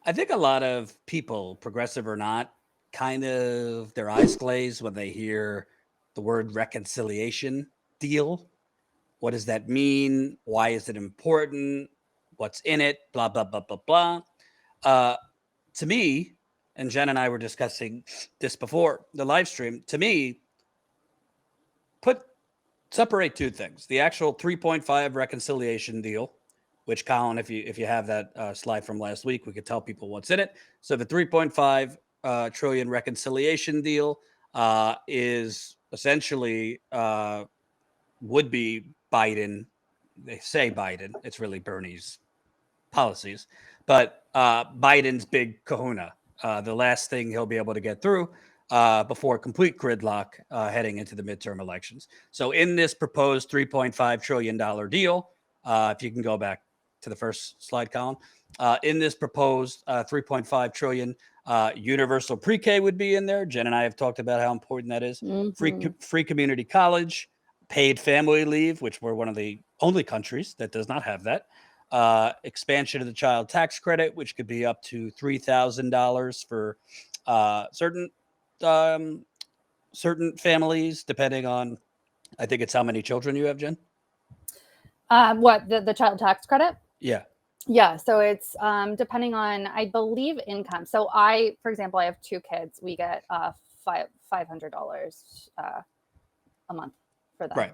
I think a lot of people, progressive or not, kind of their eyes glaze when they hear the word reconciliation deal. What does that mean? Why is it important? What's in it? Blah, blah, blah, blah, blah. Uh, to me, and Jen and I were discussing this before the live stream, to me, put separate two things: the actual 3.5 reconciliation deal, which Colin, if you have that slide from last week, we could tell people what's in it. So the 3.5 trillion reconciliation deal is essentially would be Biden. They say Biden. It's really Bernie's policies, but Biden's big kahuna, the last thing he'll be able to get through before complete gridlock heading into the midterm elections. So, in this proposed $3.5 trillion deal, if you can go back to the first slide, Colin, in this proposed 3.5 trillion, universal pre-K would be in there. Jen and I have talked about how important that is. Free community college, paid family leave, which we're one of the only countries that does not have that. Expansion of the child tax credit, which could be up to $3,000 for certain families, depending on, I think it's how many children you have, Jen. What the child tax credit? Yeah. Yeah, so it's depending on, I believe, income. So for example, I have two kids. We get $500 a month for them. Right.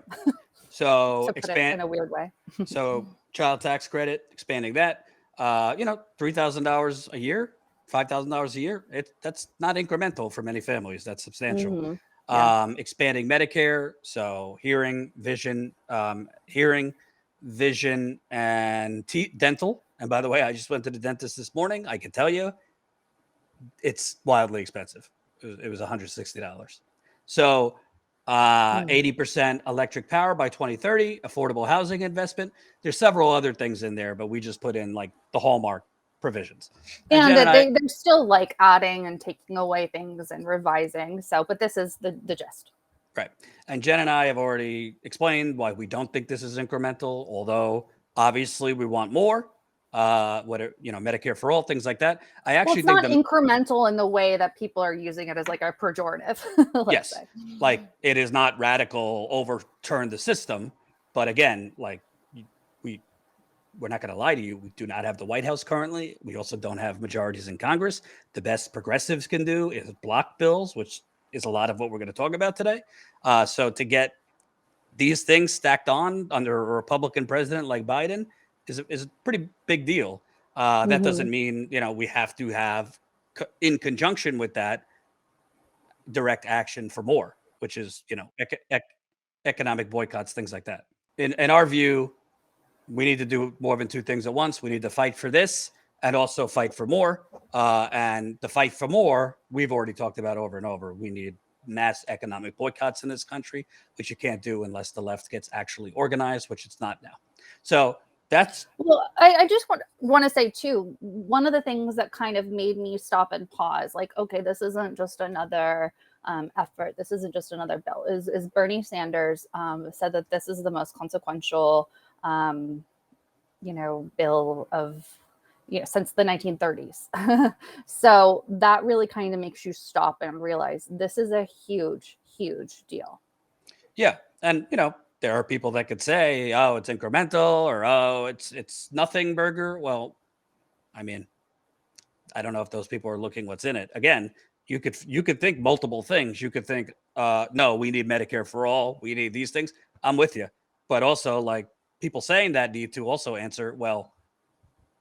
So to put it in a weird way. So child tax credit, expanding that, $3,000 a year, $5,000 a year. That's not incremental for many families. That's substantial. Mm-hmm. Yeah. Expanding Medicare, so hearing, vision, and dental. And by the way, I just went to the dentist this morning. I can tell you, it's wildly expensive. It was $160. So 80% electric power by 2030, affordable housing investment. There's several other things in there, but we just put in like the hallmark provisions. And they're still like adding and taking away things and revising. So, but this is the gist. Right. And Jen and I have already explained why we don't think this is incremental, although obviously we want more. Medicare for all, things like that. I actually think it's not incremental in the way that people are using it as like a pejorative. Yes, say. Like it is not radical, overturn the system. But again, like we're not going to lie to you. We do not have the White House currently. We also don't have majorities in Congress. The best progressives can do is block bills, which is a lot of what we're going to talk about today. So to get these things stacked on under a Republican president like Biden is a pretty big deal. That doesn't mean, we have to have in conjunction with that direct action for more, which is, economic boycotts, things like that. In our view, we need to do more than two things at once. We need to fight for this and also fight for more. And the fight for more, we've already talked about over and over. We need mass economic boycotts in this country, which you can't do unless the left gets actually organized, which it's not now. So that's... Well, I just want to say too, one of the things that kind of made me stop and pause, like, okay, this isn't just another effort. This isn't just another bill. Is Bernie Sanders said that this is the most consequential bill of, since the 1930s. So that really kind of makes you stop and realize this is a huge, huge deal. Yeah. And, there are people that could say, oh, it's incremental, or, oh, it's nothing burger. Well, I mean, I don't know if those people are looking what's in it. Again, you could think multiple things. You could think, no, we need Medicare for all. We need these things. I'm with you. But also, like, people saying that need to also answer, well,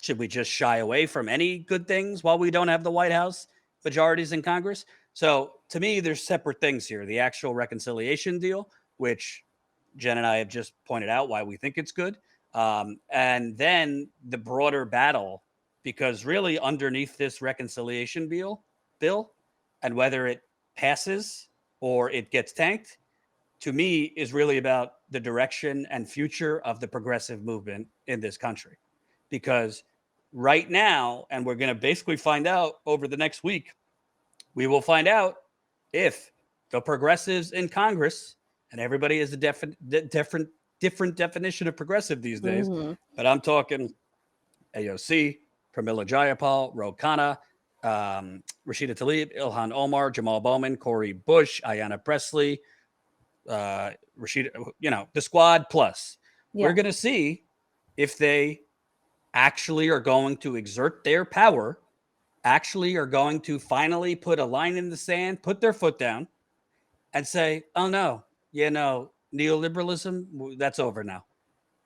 should we just shy away from any good things while we don't have the White House majorities in Congress? So to me, there's separate things here. The actual reconciliation deal, which Jen and I have just pointed out why we think it's good. And then the broader battle, because really underneath this reconciliation bill, and whether it passes or it gets tanked, to me, is really about the direction and future of the progressive movement in this country. Because right now, and we're going to basically find out over the next week, we will find out if the progressives in Congress, and everybody has a different definition of progressive these days, but I'm talking AOC, Pramila Jayapal, Ro Khanna, Rashida Tlaib, Ilhan Omar, Jamal Bowman, Corey Bush, Ayanna Presley, Rashida, the squad plus. Yeah. We're going to see if they actually are going to exert their power, actually are going to finally put a line in the sand, put their foot down, and say, oh, no, neoliberalism, that's over now.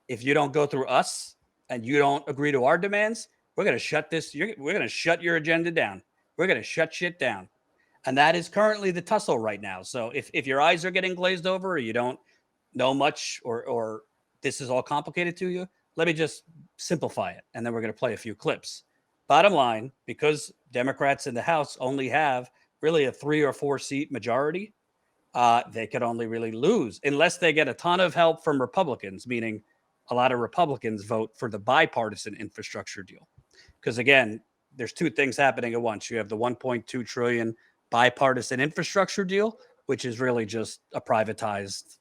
If you don't go through us and you don't agree to our demands, we're going to shut we're going to shut your agenda down. We're going to shut shit down. And that is currently the tussle right now. So if your eyes are getting glazed over or you don't know much or this is all complicated to you, let me just simplify it. And then we're going to play a few clips. Bottom line, because Democrats in the House only have really a 3 or 4 seat majority, they could only really lose unless they get a ton of help from Republicans, meaning a lot of Republicans vote for the bipartisan infrastructure deal. Because again, there's 2 things happening at once. You have the 1.2 trillion bipartisan infrastructure deal, which is really just a privatized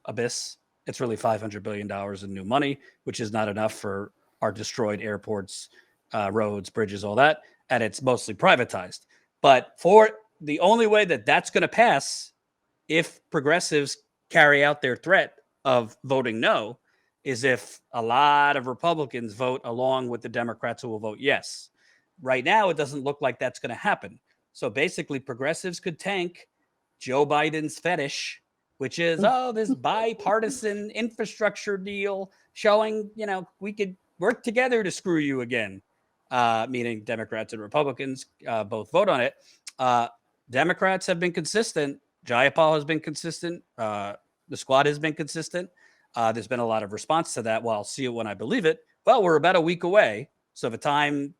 abyss. It's really $500 billion in new money, which is not enough for our destroyed airports, roads, bridges, all that. And it's mostly privatized. But for the only way that that's going to pass, if progressives carry out their threat of voting no, is if a lot of Republicans vote along with the Democrats who will vote yes. Right now, it doesn't look like that's going to happen. So basically, progressives could tank Joe Biden's fetish, which is, this bipartisan infrastructure deal showing, we could work together to screw you again, meaning Democrats and Republicans both vote on it. Democrats have been consistent. Jayapal has been consistent. The squad has been consistent. There's been a lot of response to that. Well, I'll see it when I believe it. Well, we're about a week away. So the time,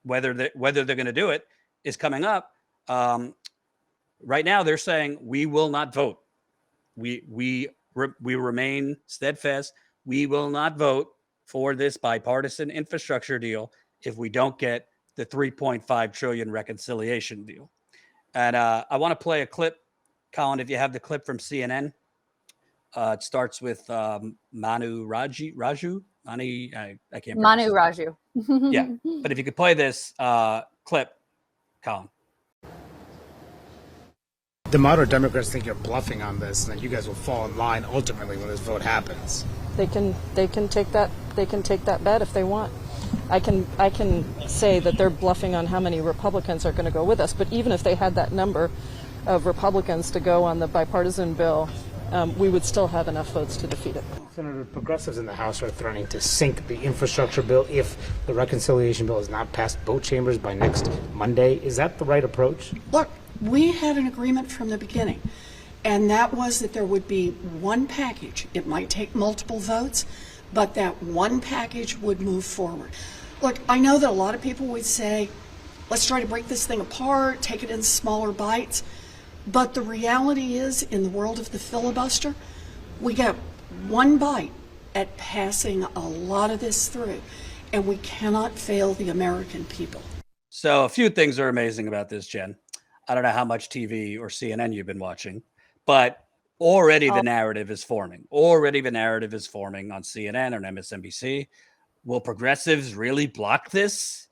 whether they're going to do it, is coming up. Right now, they're saying we will not vote. We remain steadfast. We will not vote for this bipartisan infrastructure deal if we don't get the 3.5 trillion reconciliation deal. And I want to play a clip, Colin, if you have the clip from CNN. It starts with Manu Raju. I can't. Manu Raju. Yeah, but if you could play this clip, Colin. The moderate Democrats think you're bluffing on this, and that you guys will fall in line ultimately when this vote happens. They can take that. They can take that bet if they want. I can say that they're bluffing on how many Republicans are going to go with us. But even if they had that number of Republicans to go on the bipartisan bill, we would still have enough votes to defeat it. Senator, progressives in the House are threatening to sink the infrastructure bill if the reconciliation bill is not passed both chambers by next Monday. Is that the right approach? Look, we had an agreement from the beginning, and that was that there would be one package. It might take multiple votes, but that one package would move forward. Look, I know that a lot of people would say, let's try to break this thing apart, take it in smaller bites. But the reality is, in the world of the filibuster, we got one bite at passing a lot of this through, and we cannot fail the American people. So a few things are amazing about this, Jen. I don't know how much TV or CNN you've been watching, but already the narrative is forming. Already the narrative is forming on CNN or MSNBC. Will progressives really block this?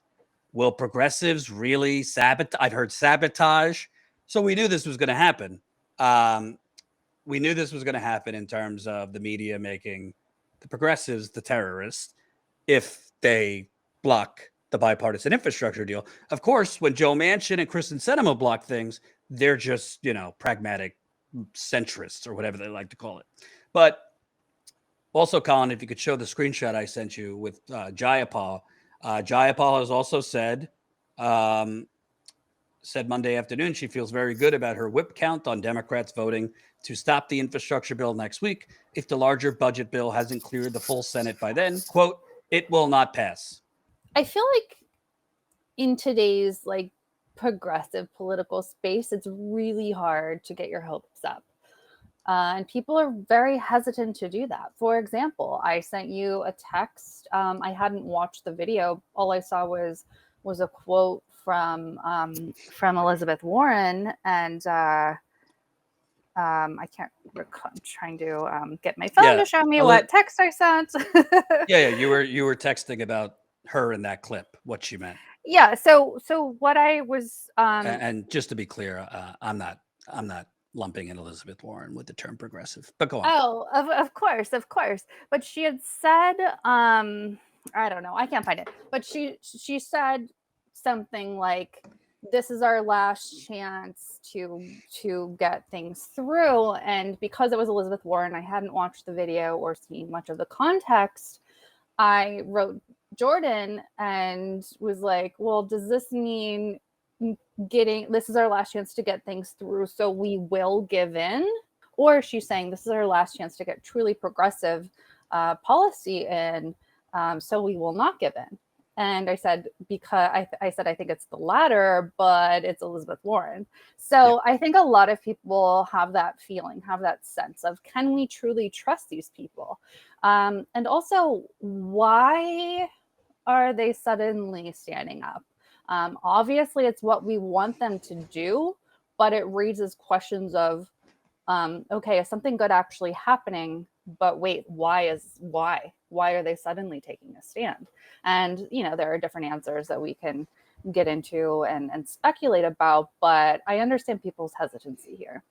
Will progressives really sabotage? I've heard sabotage. So we knew this was going to happen. We knew this was going to happen in terms of the media making the progressives the terrorists if they block the bipartisan infrastructure deal. Of course, when Joe Manchin and Kristen Sinema block things, they're just, pragmatic centrists or whatever they like to call it. But also, Colin, if you could show the screenshot I sent you with Jayapal. Jayapal has also said Monday afternoon she feels very good about her whip count on Democrats voting to stop the infrastructure bill next week if the larger budget bill hasn't cleared the full Senate by then. Quote, it will not pass. I feel like in today's progressive political space, it's really hard to get your hopes up. And people are very hesitant to do that. For example, I sent you a text. I hadn't watched the video. All I saw was a quote from Elizabeth Warren, and I can't recall. I'm trying to get my phone to show me what text I sent. Yeah, you were texting about her in that clip, what she meant. Yeah. So what I was And just to be clear, I'm not lumping in Elizabeth Warren with the term progressive, but go on. Oh, of course, of course. But she had said, I don't know, I can't find it. But she said something like, "This is our last chance to get things through." And because it was Elizabeth Warren, I hadn't watched the video or seen much of the context. I wrote Jordan and was like, "Well, does this mean this is our last chance to get things through, so we will give in?" Or she's saying this is our last chance to get truly progressive policy in, so we will not give in. And I said, because I said, I think it's the latter, but it's Elizabeth Warren. So I think a lot of people have that feeling, have that sense of, can we truly trust these people? And also, why are they suddenly standing up? Obviously, it's what we want them to do, but it raises questions of, okay, is something good actually happening? But wait, why are they suddenly taking a stand? And, you know, there are different answers that we can get into and speculate about, but I understand people's hesitancy here.